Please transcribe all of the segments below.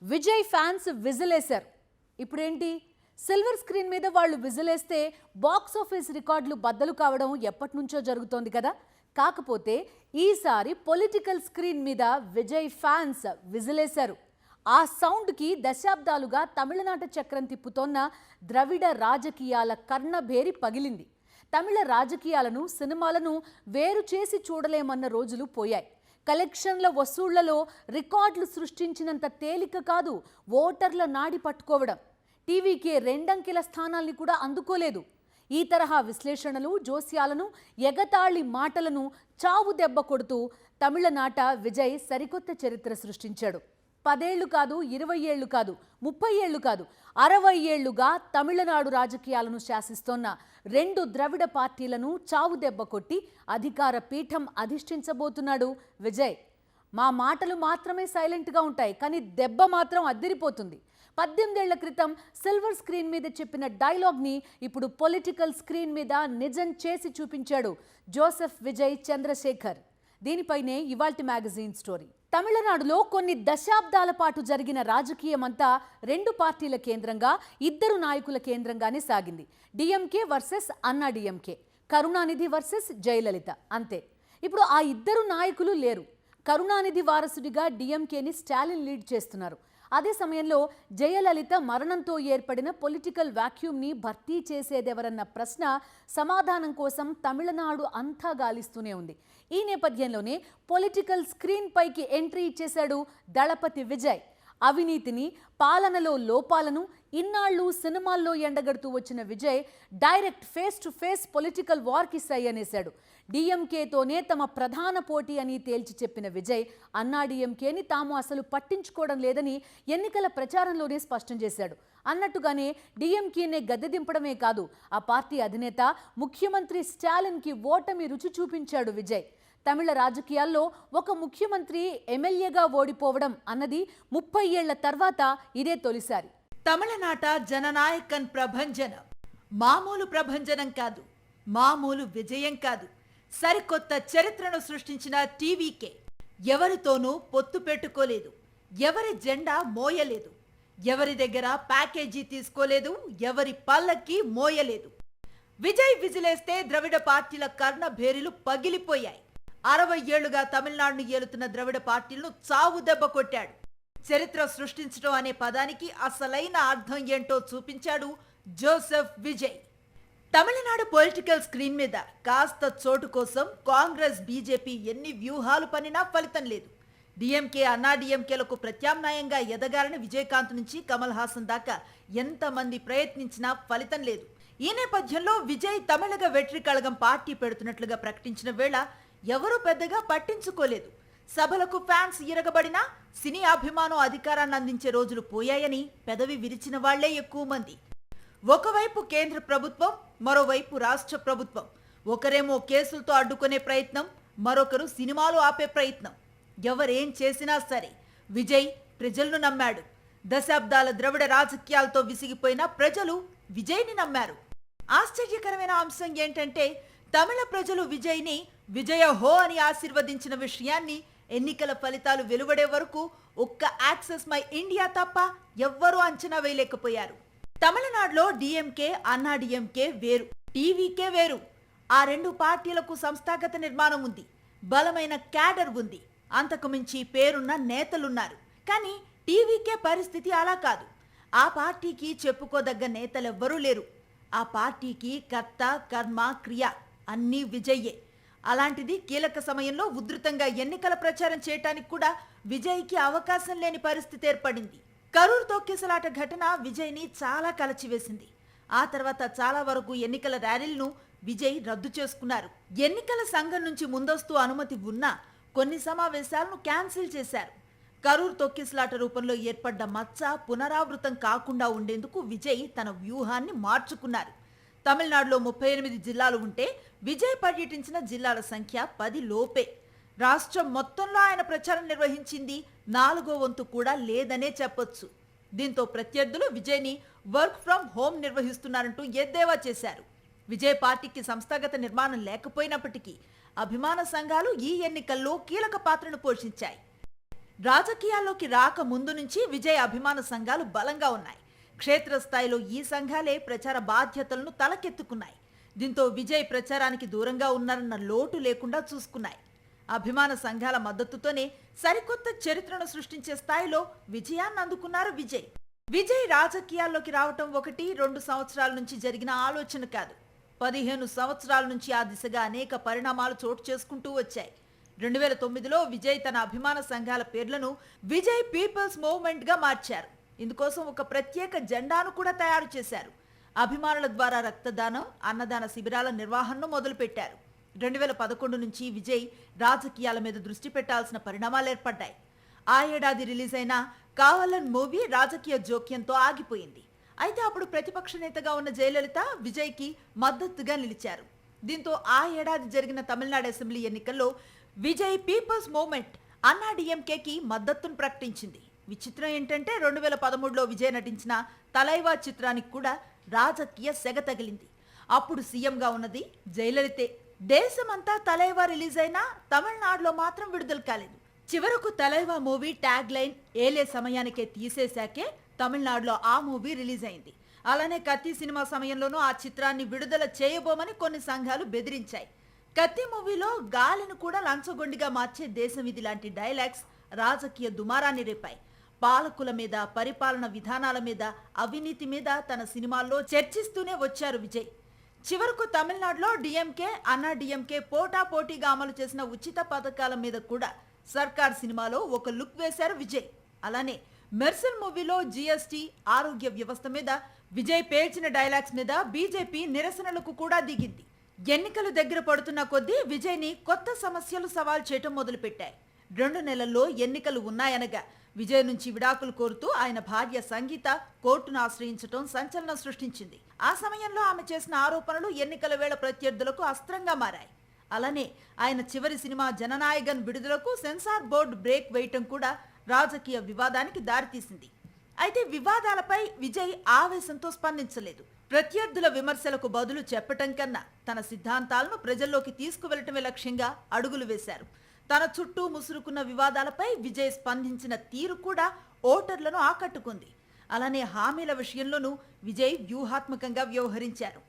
Vijay fans విజిలేశారు. ఇప్పుడేంటి, silver screen మీద వాళ్ళు విజిలేస్తే బాక్స్ ఆఫీస్ రికార్డులు బద్దలు కావడం ఎప్పటి నుంచో జరుగుతోంది కదా. కాకపోతే ఈసారి పొలిటికల్ స్క్రీన్ మీద విజయ్ ఫ్యాన్స్ విజిలేశారు. ఆ సౌండ్కి దశాబ్దాలుగా తమిళనాట చక్రం తిప్పుతోన్న ద్రవిడ రాజకీయాల కర్ణభేరి పగిలింది. తమిళ రాజకీయాలను, సినిమాలను వేరు చేసి చూడలేమన్న రోజులు పోయాయి. కలెక్షన్ల వసూళ్లలో రికార్డులు సృష్టించినంత తేలిక కాదు ఓటర్ల నాడి పట్టుకోవడం. టీవీకే 2 అంకెల స్థానాల్ని కూడా అందుకోలేదు. ఈ తరహా విశ్లేషణలు, జోస్యాలను, ఎగతాళి మాటలను చావు దెబ్బ కొడుతూ తమిళనాట విజయ్ సరికొత్త చరిత్ర సృష్టించాడు. 10 ఏళ్లు కాదు, 20 ఏళ్లు కాదు, 30 ఏళ్లు కాదు, 60 ఏళ్లుగా తమిళనాడు రాజకీయాలను శాసిస్తోన్న 2 ద్రవిడ పార్టీలను చావు దెబ్బ కొట్టి అధికార పీఠం అధిష్ఠించబోతున్నాడు విజయ్. మా మాటలు మాత్రమే సైలెంట్గా ఉంటాయి, కానీ దెబ్బ మాత్రం అద్దిరిపోతుంది. 18 ఏళ్ల క్రితం సిల్వర్ స్క్రీన్ మీద చెప్పిన డైలాగ్ని ఇప్పుడు పొలిటికల్ స్క్రీన్ మీద నిజం చేసి చూపించాడు జోసెఫ్ విజయ్ చంద్రశేఖర్. దీనిపైనే ఇవాల్టి మ్యాగజైన్ స్టోరీ. తమిళనాడులో కొన్ని దశాబ్దాల పాటు జరిగిన రాజకీయమంతా 2 పార్టీల కేంద్రంగా, 2 నాయకుల కేంద్రంగానే సాగింది. డిఎంకే వర్సెస్ అన్నా డిఎంకే, కరుణానిధి వర్సెస్ జయలలిత, అంతే. ఇప్పుడు ఆ 2 నాయకులు లేరు. కరుణానిధి వారసుడిగా డిఎంకేని స్టాలిన్ లీడ్ చేస్తున్నారు. అదే సమయంలో జయలలిత మరణంతో ఏర్పడిన పొలిటికల్ వాక్యూమ్ని భర్తీ చేసేదెవరన్న ప్రశ్న సమాధానం కోసం తమిళనాడు అంతా గాలిస్తూనే ఉంది. ఈ నేపథ్యంలోనే పొలిటికల్ స్క్రీన్ పైకి ఎంట్రీ ఇచ్చేశాడు దళపతి విజయ్. అవినీతిని, పాలనలో లోపాలను ఇన్నాళ్ళు సినిమాల్లో ఎండగడుతూ వచ్చిన Vijay direct face to face political వార్కి సై అనేశాడు. డిఎంకేతోనే తమ ప్రధాన పోటీ అని తేల్చి చెప్పిన విజయ్ అన్నా డిఎంకేని తాము అసలు పట్టించుకోవడం లేదని ఎన్నికల ప్రచారంలోనే స్పష్టం చేశాడు. అన్నట్టుగానే డిఎంకేనే గద్దె దింపడమే కాదు, ఆ పార్టీ అధినేత ముఖ్యమంత్రి స్టాలిన్కి ఓటమి రుచి చూపించాడు విజయ్. తమిళ రాజకీయాల్లో ఒక ముఖ్యమంత్రి ఎమ్మెల్యేగా ఓడిపోవడం అన్నది 30 ఏళ్ల తర్వాత ఇదే తొలిసారి. తమిళనాట జననాయకన్ ప్రభంజనం మామూలు ప్రభంజనం కాదు, మామూలు విజయం కాదు, సరికొత్త చరిత్రను సృష్టించిన టీవీకే. ఎవరితోనూ పొత్తు పెట్టుకోలేదు, ఎవరి జెండా మోయలేదు, ఎవరి దగ్గర ప్యాకేజీ తీసుకోలేదు, ఎవరి పల్లకి మోయలేదు. విజయ్ విజిలేస్తే ద్రవిడ పార్టీల కర్ణభేరీలు పగిలిపోయాయి. 60 ఏళ్లుగా తమిళనాడును ఏలుతున్న ద్రవిడ పార్టీలను చావు దెబ్బ కొట్టాడు. చరిత్ర సృష్టించడం అనే పదానికి అసలైన అర్థం ఏంటో చూపించాడు Joseph Vijay. Tamil Nadu political screen మీద కాస్త చోటు కోసం కాంగ్రెస్, బీజేపీ ఎన్ని వ్యూహాలు పనినా ఫలితం లేదు. డిఎంకే, అన్నా డిఎంకేలకు ప్రత్యామ్నాయంగా ఎదగాలని విజయకాంత్ నుంచి కమల్ హాసన్ దాకా ఎంతమంది ప్రయత్నించినా ఫలితం లేదు. ఈ నేపథ్యంలో విజయ్ తమిళగ వెట్రి కళగం పార్టీ పెడుతున్నట్లుగా ప్రకటించిన వేళ ఎవరూ పెద్దగా పట్టించుకోలేదు. సభలకు ఫ్యాన్స్ ఇరగబడినా సినీ అభిమానం అధికారాన్ని అందించే రోజులు పోయాయని పెదవి విరిచిన వాళ్లే ఎక్కువ మంది. ఒకవైపు కేంద్ర ప్రభుత్వం, మరోవైపు రాష్ట్ర ప్రభుత్వం. ఒకరేమో కేసులతో అడ్డుకునే ప్రయత్నం, మరొకరు సినిమాలు ఆపే ప్రయత్నం. ఎవరేం చేసినా సరే విజయ్ ప్రజలను నమ్మాడు. దశాబ్దాల ద్రవిడ రాజకీయాలతో విసిగిపోయిన ప్రజలు విజయ్ని నమ్మారు. ఆశ్చర్యకరమైన అంశం ఏంటంటే తమిళ ప్రజలు విజయ్ని విజయ హో అని ఆశీర్వదించిన విషయాన్ని ఎన్నికల ఫలితాలు వెలువడే వరకు ఒక్క యాక్సెస్ మై ఇండియా తప్ప ఎవ్వరూ అంచనా వేయలేకపోయారు. తమిళనాడులో డిఎంకే, అన్నా డిఎంకే వేరు, టీవీకే వేరు. ఆ 2 పార్టీలకు సంస్థాగత నిర్మాణం ఉంది, బలమైన క్యాడర్ ఉంది, అంతకు మించి పేరున్న నేతలున్నారు. కానీ టీవీకే పరిస్థితి అలా కాదు. ఆ పార్టీకి చెప్పుకోదగ్గ నేతలెవ్వరూ లేరు. ఆ పార్టీకి కర్త, కర్మ, క్రియ అన్నీ విజయ్యే. అలాంటిది కీలక సమయంలో ఉధృతంగా ఎన్నికల ప్రచారం చేయటానికి కూడా విజయ్కి అవకాశం లేని పరిస్థితి ఏర్పడింది. కరూర్ తొక్కిసలాట ఘటన విజయ్ని చాలా కలచివేసింది. ఆ తర్వాత చాలా వరకు ఎన్నికల ర్యాలీలను విజయ్ రద్దు చేసుకున్నారు. ఎన్నికల సంఘం నుంచి ముందస్తు అనుమతి ఉన్నా కొన్ని సమావేశాలను క్యాన్సిల్ చేశారు. కరూర్ తొక్కిసలాట రూపంలో ఏర్పడ్డ మచ్చ పునరావృతం కాకుండా ఉండేందుకు విజయ్ తన వ్యూహాన్ని మార్చుకున్నారు. తమిళనాడులో 38 జిల్లాలు ఉంటే విజయ్ పర్యటించిన జిల్లాల సంఖ్య 10 లోపే. రాష్ట్రం మొత్తంలో ఆయన ప్రచారం నిర్వహించింది 4వ వంతు కూడా లేదనే చెప్పొచ్చు. దీంతో ప్రత్యర్థులు విజయ్ని వర్క్ ఫ్రం హోమ్ నిర్వహిస్తున్నారంటూ ఎద్దేవా చేశారు. విజయ్ పార్టీకి సంస్థాగత నిర్మాణం లేకపోయినప్పటికీ అభిమాన సంఘాలు ఈ ఎన్నికల్లో కీలక పాత్రను పోషించాయి. రాజకీయాల్లోకి రాక ముందు నుంచి విజయ్ అభిమాన సంఘాలు బలంగా ఉన్నాయి. క్షేత్రస్థాయిలో ఈ సంఘాలే ప్రచార బాధ్యతలను తలకెత్తుకున్నాయి. దీంతో విజయ్ ప్రచారానికి దూరంగా ఉన్నారన్న లోటు లేకుండా చూసుకున్నాయి. అభిమాన సంఘాల మద్దతుతోనే సరికొత్త చరిత్రను సృష్టించే స్థాయిలో విజయాన్ని అందుకున్నారు విజయ్. విజయ్ రాజకీయాల్లోకి రావటం 1-2 సంవత్సరాల నుంచి జరిగిన ఆలోచన కాదు. 15 సంవత్సరాల నుంచి ఆ దిశగా అనేక పరిణామాలు చోటు చేసుకుంటూ వచ్చాయి. 2009లో విజయ్ తన అభిమాన సంఘాల పేర్లను విజయ్ పీపుల్స్ మూవ్మెంట్ గా మార్చారు. ఇందుకోసం ఒక ప్రత్యేక జెండాను కూడా తయారు చేశారు. అభిమానుల ద్వారా రక్తదానం, అన్నదాన శిబిరాల నిర్వహణను మొదలుపెట్టారు. 2011 నుంచి విజయ్ రాజకీయాల మీద దృష్టి పెట్టాల్సిన పరిణామాలు ఏర్పడ్డాయి. ఆ ఏడాది రిలీజ్ అయిన కావలన్ మూవీ రాజకీయ జోక్యంతో ఆగిపోయింది. అయితే అప్పుడు ప్రతిపక్ష నేతగా ఉన్న జయలలిత విజయ్కి మద్దతుగా నిలిచారు. దీంతో ఆ ఏడాది జరిగిన తమిళనాడు అసెంబ్లీ ఎన్నికల్లో విజయ్ పీపుల్స్ మూవ్మెంట్ అన్నాడీఎంకేకి మద్దతును ప్రకటించింది. విచిత్రం ఏంటంటే 2013లో విజయ్ నటించిన తలైవా చిత్రానికి కూడా రాజకీయ సెగ తగిలింది. అప్పుడు సీఎంగా ఉన్నది జయలలితే. దేశమంతా తలైవా రిలీజ్ అయినా తమిళనాడులో మాత్రం విడుదల కాలేదు. చివరకు తలైవా మూవీ ట్యాగ్ లైన్ ఏలే సమయానికే తీసేశాకే తమిళనాడులో ఆ మూవీ రిలీజ్ అయింది. అలానే కత్తి సినిమా సమయంలోనూ ఆ చిత్రాన్ని విడుదల చేయబోమని కొన్ని సంఘాలు బెదిరించాయి. కత్తి మూవీలో గాలిని కూడా లంచగొండిగా మార్చే దేశం ఇది లాంటి డైలాగ్స్ రాజకీయ దుమారాన్ని రేపాయి. పాలకుల మీద, పరిపాలన విధానాల మీద, అవినీతి మీద తన సినిమాల్లో చర్చిస్తూనే వచ్చారు విజయ్. చివరకు తమిళనాడులో డిఎంకే, అన్నా డిఎంకే పోటాపోటీగా అమలు చేసిన ఉచిత పథకాల మీద కూడా సర్కార్ సినిమాలో ఒక లుక్ వేశారు విజయ్. అలానే మెర్సల్ మూవీలో జీఎస్టీ, ఆరోగ్య వ్యవస్థ మీద విజయ్ పేల్చిన డైలాగ్స్ మీద బీజేపీ నిరసనలకు కూడా దిగింది. ఎన్నికలు దగ్గర పడుతున్న కొద్దీ విజయ్ని కొత్త సమస్యలు సవాల్ చేయటం మొదలుపెట్టాయి. 2 నెలల్లో ఎన్నికలు ఉన్నాయనగా విజయ్ నుంచి విడాకులు కోరుతూ ఆయన భార్య సంగీత కోర్టును ఆశ్రయించడం సంచలనం సృష్టించింది. ఆ సమయంలో ఆమె చేసిన ఆరోపణలు ఎన్నికల వేళ ప్రత్యర్థులకు అస్త్రంగా మారాయి. అలానే ఆయన చివరి సినిమా జననాయగన్ విడుదలకు సెన్సార్ బోర్డు బ్రేక్ వేయటం కూడా రాజకీయ వివాదానికి దారితీసింది. అయితే వివాదాలపై విజయ్ ఆవేశంతో స్పందించలేదు. ప్రత్యర్థుల విమర్శలకు బదులు చెప్పటం కన్నా తన సిద్ధాంతాలను ప్రజల్లోకి తీసుకువెళ్లటమే లక్ష్యంగా అడుగులు వేశారు. తన చుట్టూ ముసురుకున్న వివాదాలపై విజయ్ స్పందించిన తీరు కూడా ఓటర్లను ఆకట్టుకుంది. అలానే హామీల విషయంలోనూ విజయ్ వ్యూహాత్మకంగా వ్యవహరించారు.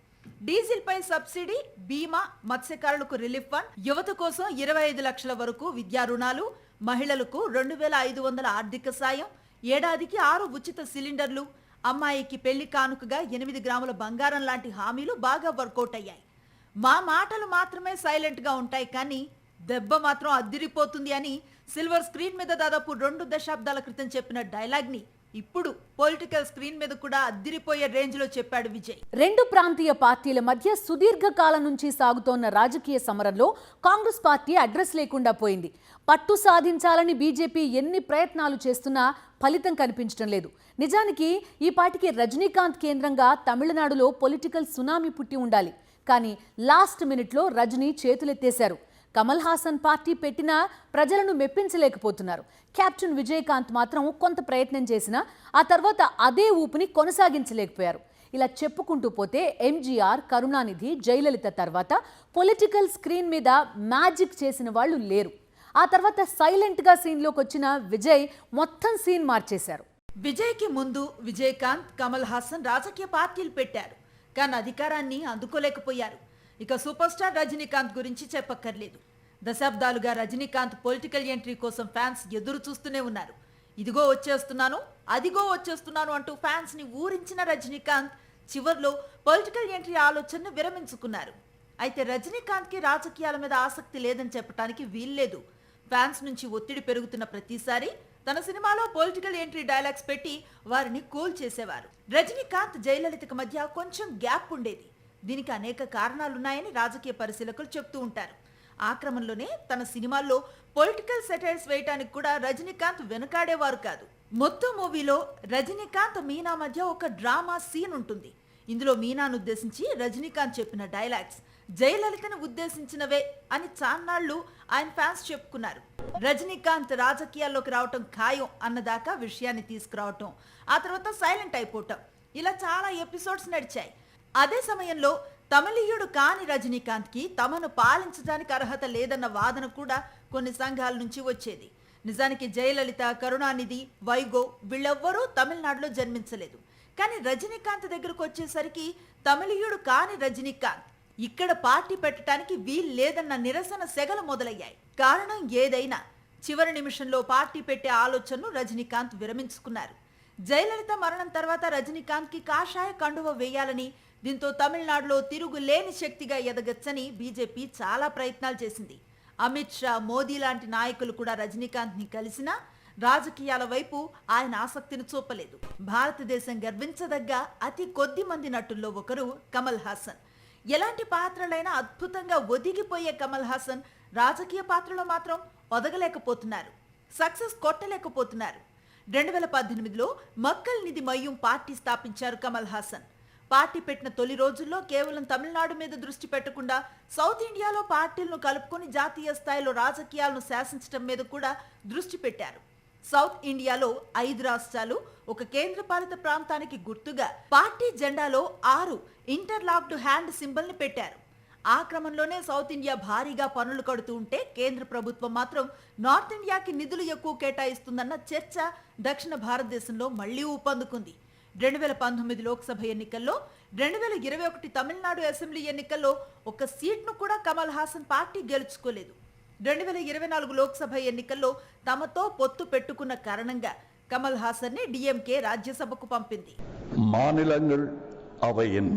డీజిల్ పై సబ్సిడీ, బీమా, మత్స్యకారులకు రిలీఫ్ ఫండ్, యువత కోసం 25 లక్షల వరకు విద్యా రుణాలు, మహిళలకు 2500 ఆర్థిక సాయం, ఏడాదికి 6 ఉచిత సిలిండర్లు, అమ్మాయికి పెళ్లి కానుకగా 8 గ్రాముల బంగారం లాంటి హామీలు బాగా వర్కౌట్ అయ్యాయి. మా మాటలు మాత్రమే సైలెంట్గా ఉంటాయి, కానీ దెబ్బ మాత్రం అద్దిరిపోతుంది అని సిల్వర్ స్క్రీన్ మీద దాదాపు 2 దశాబ్దాల క్రితం చెప్పిన డైలాగ్ని ఇప్పుడు పొలిటికల్ స్క్రీన్ మీద కూడా అద్దిరిపోయే రేంజ్ లో చెప్పాడు విజయ్. 2 ప్రాంతీయ పార్టీల మధ్య సుదీర్ఘ కాలం నుంచి సాగుతోన్న రాజకీయ సమరంలో కాంగ్రెస్ పార్టీ అడ్రస్ లేకుండా పోయింది. పట్టు సాధించాలని బీజేపీ ఎన్ని ప్రయత్నాలు చేస్తున్నా ఫలితం కనిపించడం లేదు. నిజానికి ఈ పార్టీకి రజనీకాంత్ కేంద్రంగా తమిళనాడులో పొలిటికల్ సునామీ పుట్టి ఉండాలి. కానీ లాస్ట్ మినిట్లో రజనీ చేతులెత్తేశారు. కమల్ హాసన్ పార్టీ పెట్టినా ప్రజలను మెప్పించలేకపోతున్నారు. కెప్టెన్ విజయకాంత్ మాత్రం కొంత ప్రయత్నం చేసినా ఆ తర్వాత అదే ఊపిని కొనసాగించలేకపోయారు. ఇలా చెప్పుకుంటూ పోతే ఎంజీఆర్, కరుణానిధి, జయలలిత తర్వాత పొలిటికల్ స్క్రీన్ మీద మ్యాజిక్ చేసిన వాళ్ళు లేరు. ఆ తర్వాత సైలెంట్గా సీన్లోకి వచ్చిన విజయ్ మొత్తం సీన్ మార్చేశారు. విజయ్కి ముందు విజయకాంత్, కమల్ హాసన్ రాజకీయ పార్టీలు పెట్టారు, కానీ అధికారాన్ని అందుకోలేకపోయారు. ఇక సూపర్ స్టార్ రజనీకాంత్ గురించి చెప్పక్కర్లేదు. దశాబ్దాలుగా రజనీకాంత్ పొలిటికల్ ఎంట్రీ కోసం ఫ్యాన్స్ ఎదురు చూస్తూనే ఉన్నారు. ఇదిగో వచ్చేస్తున్నాను, అదిగో వచ్చేస్తున్నాను అంటూ ఫ్యాన్స్ ని ఊరించిన రజనీకాంత్ చివర్లో పొలిటికల్ ఎంట్రీ ఆలోచనను విరమించుకున్నారు. అయితే రజనీకాంత్కి రాజకీయాల మీద ఆసక్తి లేదని చెప్పడానికి వీల్లేదు. ఫ్యాన్స్ నుంచి ఒత్తిడి పెరుగుతున్న ప్రతిసారి తన సినిమాలో పొలిటికల్ ఎంట్రీ డైలాగ్స్ పెట్టి వారిని కూల్ చేసేవారు. రజనీకాంత్, జయలలితకు మధ్య కొంచెం గ్యాప్ ఉండేది. దీనికి అనేక కారణాలున్నాయని రాజకీయ పరిశీలకులు చెప్తూ ఉంటారు. ఆ క్రమంలోనే తన సినిమాల్లో పొలిటికల్ సెటైర్స్ వేయటానికి కూడా రజనీకాంత్ వెనుకాడేవారు కాదు. మొత్తం మూవీలో రజనీకాంత్, మీనా మధ్య ఒక డ్రామా సీన్ ఉంటుంది. ఇందులో మీనాను ఉద్దేశించి రజనీకాంత్ చెప్పిన డైలాగ్స్ జయలలితను ఉద్దేశించినవే అని చాన్నాళ్లు ఆయన ఫ్యాన్స్ చెప్పుకున్నారు. రజనీకాంత్ రాజకీయాల్లోకి రావటం ఖాయం అన్నదాకా విషయాన్ని తీసుకురావటం, ఆ తర్వాత సైలెంట్ అయిపోవటం, ఇలా చాలా ఎపిసోడ్స్ నడిచాయి. అదే సమయంలో తమిళీయుడు కాని రజనీకాంత్కి తమను పాలించడానికి అర్హత లేదన్న వాదన కూడా కొన్ని సంఘాల నుంచి వచ్చేది. నిజానికి జయలలిత, కరుణానిధి, వైగో వీళ్ళెవ్వరూ తమిళనాడులో జన్మించలేదు. కానీ రజనీకాంత్ దగ్గరకు వచ్చేసరికి తమిళీయుడు కాని రజనీకాంత్ ఇక్కడ పార్టీ పెట్టడానికి వీల్లేదన్న నిరసన సెగలు మొదలయ్యాయి. కారణం ఏదైనా చివరి నిమిషంలో పార్టీ పెట్టే ఆలోచనను రజనీకాంత్ విరమించుకున్నారు. జయలలిత మరణం తర్వాత రజనీకాంత్కి కాషాయ కండువ వేయాలని, దీంతో తమిళనాడులో తిరుగులేని శక్తిగా ఎదగచ్చని బీజేపీ చాలా ప్రయత్నాలు చేసింది. అమిత్ షా, మోదీ లాంటి నాయకులు కూడా రజనీకాంత్ని కలిసినా రాజకీయాల వైపు ఆయన ఆసక్తిని చూపలేదు. భారతదేశం గర్వించదగ్గ అతి కొద్ది మంది నటుల్లో ఒకరు కమల్ హాసన్. ఎలాంటి పాత్రలైనా అద్భుతంగా ఒదిగిపోయే కమల్ హాసన్ రాజకీయ పాత్రలో మాత్రం ఒదగలేకపోతున్నారు, సక్సెస్ కొట్టలేకపోతున్నారు. 2018లో మక్కల్ నిధి మయ్యం పార్టీ స్థాపించారు కమల్ హాసన్. పార్టీ పెట్టిన తొలి రోజుల్లో కేవలం తమిళనాడు మీద దృష్టి పెట్టకుండా సౌత్ ఇండియాలో పార్టీలను కలుపుకొని జాతీయ స్థాయిలో రాజకీయాలను శాసించడం మీద కూడా దృష్టి పెట్టారు. సౌత్ ఇండియాలో 5 రాష్ట్రాలు, ఒక కేంద్రపాలిత ప్రాంతానికి గుర్తుగా పార్టీ జెండాలో 6 ఇంటర్లాక్డ్ హ్యాండ్ సింబల్ ని పెట్టారు. ఆ క్రమంలోనే సౌత్ ఇండియా భారీగా పనులు కడుతూ ఉంటే కేంద్ర ప్రభుత్వం మాత్రం నార్త్ ఇండియాకి నిధులు ఎక్కువ కేటాయిస్తుందన్న చర్చ దక్షిణ భారతదేశంలో మళ్లీ ఊపందుకుంది. 2019 లోక్సభ ఎన్నికల్లో, 2021 తమిళనాడు అసెంబ్లీ ఎన్నికల్లో ఒక సీట్ను కూడా కమల్ హాసన్ పార్టీ గెలుచుకోలేదు. 2024 లోక్సభ ఎన్నికల్లో తమతో పొత్తు పెట్టుకున్న కారణంగా కమల్ హాసన్ ని డిఎంకే రాజ్యసభకు పంపింది. மாநிலங்கள் அவையின்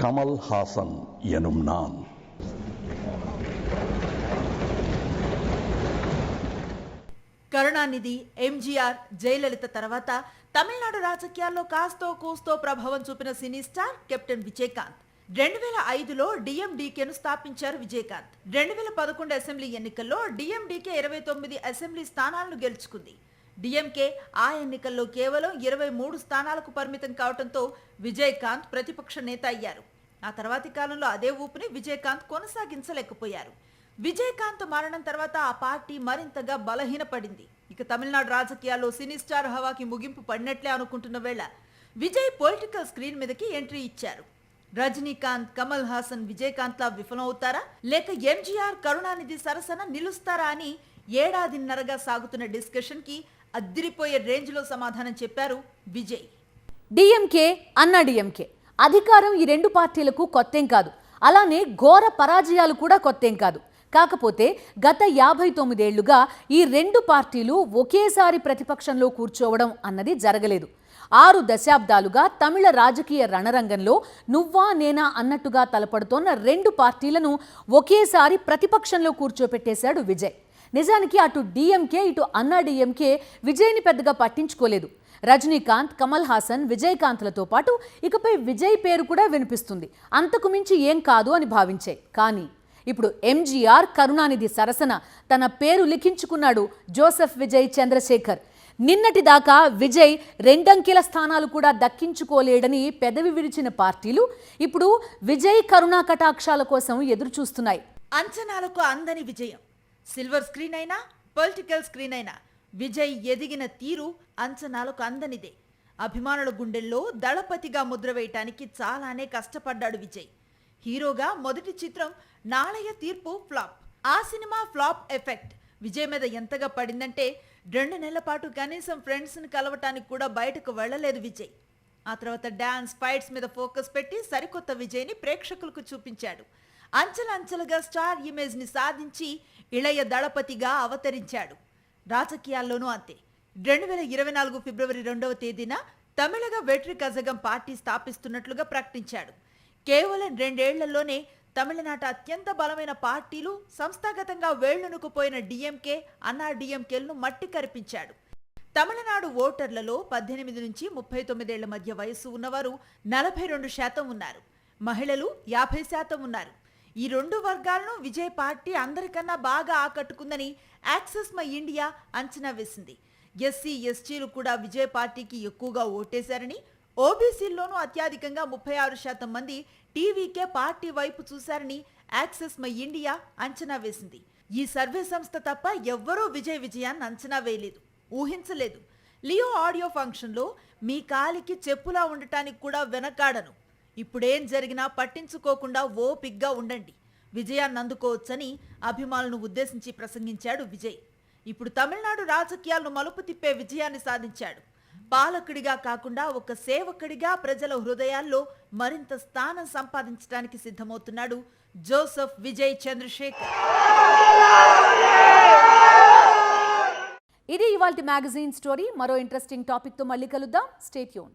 கமல் ஹாசன் எனும் நான். కరుణానిధి, ఎంజీఆర్, జయలలిత తర్వాత తమిళనాడు రాజకీయాల్లో కాస్తో కూస్తో ప్రభావం చూపిన సినీ స్టార్ కెప్టెన్ విజయకాంత్. 2005లో డిఎండికేను స్థాపించారు విజయకాంత్. 2011 అసెంబ్లీ ఎన్నికల్లో డిఎండికే 29 అసెంబ్లీ స్థానాలను గెలుచుకుంది. డిఎంకే ఆ ఎన్నికల్లో కేవలం 23 స్థానాలకు పరిమితం కావడంతో విజయకాంత్ ప్రతిపక్ష నేత అయ్యారు. ఆ తర్వాతి కాలంలో అదే ఊపుని విజయకాంత్ కొనసాగించలేకపోయారు. విజయకాంత్ మరణం తర్వాత ఆ పార్టీ మరింతగా బలహీనపడింది. ఇక తమిళనాడు రాజకీయాల్లో సినీ స్టార్ హవాకి ముగింపు పడినట్లే అనుకుంటున్న వేళ విజయ్ పొలిటికల్ స్క్రీన్ మీదకి ఎంట్రీ ఇచ్చారు. రజనీకాంత్, కమల్ హాసన్ విజయకాంత్లా విఫలమవుతారా, లేక ఎంజీఆర్, కరుణానిధి సరసన నిలుస్తారా అని ఏడాదిన్నరగా సాగుతున్న డిస్కషన్ కి అద్దిరిపోయే రేంజ్ లో సమాధానం చెప్పారు విజయ్. డిఎంకే, అన్నా డిఎంకే అధికారం ఈ రెండు పార్టీలకు కొత్తేం కాదు. అలానే ఘోర పరాజయాలు కూడా కొత్తేం కాదు. కాకపోతే గత 59 ఏళ్లుగా ఈ రెండు పార్టీలు ఒకేసారి ప్రతిపక్షంలో కూర్చోవడం అన్నది జరగలేదు. 6 దశాబ్దాలుగా తమిళ రాజకీయ రణరంగంలో నువ్వా నేనా అన్నట్టుగా తలపడుతోన్న రెండు పార్టీలను ఒకేసారి ప్రతిపక్షంలో కూర్చోపెట్టేశాడు విజయ్. నిజానికి అటు డిఎంకే, ఇటు అన్నా డిఎంకే విజయ్ని పెద్దగా పట్టించుకోలేదు. రజనీకాంత్, కమల్ హాసన్, విజయకాంత్లతో పాటు ఇకపై విజయ్ పేరు కూడా వినిపిస్తుంది. అంతకు మించి ఏం కాదు అని భావించాయి. కానీ ఇప్పుడు ఎంజీఆర్, కరుణానిధి సరసన తన పేరు లిఖించుకున్నాడు జోసెఫ్ విజయ్ చంద్రశేఖర్. నిన్నటి దాకా విజయ్ 2 అంకెల స్థానాలు కూడా దక్కించుకోలేడని పెదవి విరిచిన పార్టీలు ఇప్పుడు విజయ్ కరుణా కటాక్షాల కోసం ఎదురు చూస్తున్నాయి. అంచనాలకు అందని విజయం. సిల్వర్ స్క్రీన్ అయినా, పొలిటికల్ స్క్రీన్ అయినా విజయ్ ఎదిగిన తీరు అంచనాలకు అందనిదే. అభిమానుల గుండెల్లో దళపతిగా ముద్ర వేయటానికి చాలానే కష్టపడ్డాడు విజయ్. హీరోగా మొదటి చిత్రం నాళయ తీర్పు ఫ్లాప్. ఆ సినిమా ఫ్లాప్ ఎఫెక్ట్ విజయ్ మీద ఎంతగా పడిందంటే 2 నెలల పాటు కనీసం ఫ్రెండ్స్ని కలవటానికి కూడా బయటకు వెళ్ళలేదు విజయ్. ఆ తర్వాత డాన్స్, ఫైట్స్ మీద ఫోకస్ పెట్టి సరికొత్త విజయ్ని ప్రేక్షకులకు చూపించాడు. అంచెలంచెలుగా స్టార్ ఇమేజ్ని సాధించి ఇళయ దళపతిగా అవతరించాడు. రాజకీయాల్లోనూ అంతే. 2024 ఫిబ్రవరి 2వ తేదీన తమిళగ వెట్రి కజగం పార్టీ స్థాపిస్తున్నట్లుగా ప్రకటించాడు. కేవలం 2 ఏళ్లలోనే తమిళనాట అత్యంత బలమైన పార్టీలు, సంస్థాగతంగా వేళ్లునుకుపోయిన డిఎంకే, అన్నా డిఎంకేలను మట్టి కరిపించాడు. తమిళనాడు ఓటర్లలో 18 నుంచి 39 ఏళ్ల మధ్య వయస్సు ఉన్నవారు 42% ఉన్నారు. మహిళలు 50% ఉన్నారు. ఈ 2 వర్గాలను విజయ్ పార్టీ అందరికన్నా బాగా ఆకట్టుకుందని యాక్సెస్ మై ఇండియా అంచనా వేసింది. ఎస్సీ, ఎస్టీలు కూడా విజయ్ పార్టీకి ఎక్కువగా ఓటేశారని, ఓబీసీల్లోనూ అత్యధికంగా 36% మంది టీవీకే పార్టీ వైపు చూశారని యాక్సెస్ మై ఇండియా అంచనా వేసింది. ఈ సర్వే సంస్థ తప్ప ఎవ్వరూ విజయాన్ని అంచనా వేయలేదు, ఊహించలేదు. లియో ఆడియో ఫంక్షన్లో మీ కాలికి చెప్పులా ఉండటానికి కూడా వెనకాడను, ఇప్పుడేం జరిగినా పట్టించుకోకుండా ఓపిగ్గా ఉండండి, విజయాన్ని అందుకోవచ్చని అభిమానులను ఉద్దేశించి ప్రసంగించాడు విజయ్. ఇప్పుడు తమిళనాడు రాజకీయాలను మలుపు తిప్పే విజయాన్ని సాధించాడు. పాలకుడిగా కాకుండా ఒక సేవకుడిగా ప్రజల హృదయాల్లో మరింత స్థానం సంపాదించడానికి సిద్ధమవుతున్నాడు జోసెఫ్ విజయ్ చంద్రశేఖర్. ఇది ఇవాల్టి మ్యాగజైన్ స్టోరీ. మరో ఇంట్రెస్టింగ్ టాపిక్ తో మళ్ళీ కలుద్దాం. Stay tuned.